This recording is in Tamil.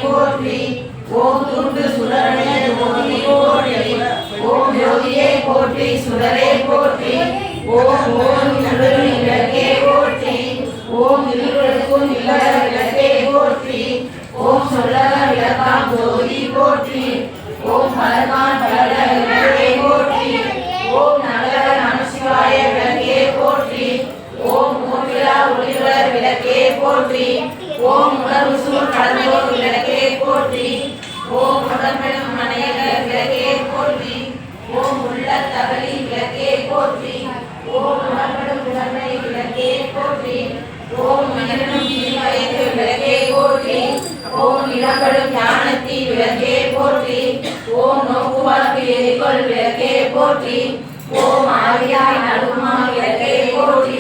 போற்றி. ஓம் துண்டு சுடரே போற்றி போற்றி. ஓம் ஜோதியே போற்றி சுடரே போற்றி. ஓம் ஓம் நடுவில் விளக்கே போற்றி. ஓம் இருளுக்கும் இல்லற விளக்கே போற்றி. ஓம் சொல்லக விளக்காம் ஜோதி போற்றி. ஓம் பலகான் பலர விளக்கே போற்றி. ஓம் நகர நமசிவாய விளக்கே போற்றி. ஓம் மூவிலா ஒளிவர் விளக்கே போற்றி. ஓம் உணர்வு சூழ் கடந்தோர் விளக்கே போற்றி. ஓம் உடம்பெனும் மனையக விளக்கே போற்றி. ஓம் உள்ள தகலி விளக்கே போற்றி. ஓம் உடம்பெனும் உடம்பை விளக்கே போற்றி. ஓம் மனிதனும் தீவயக்கு விளக்கே போற்றி. ஓம் இளம்பெடும் ஞானத்தி விளக்கே போற்றி. ஓம் நோக்குவார்க்கு எரிகொள் விளக்கே போற்றி. ஓம் ஆவியாய் நடுமா விளக்கே போற்றி.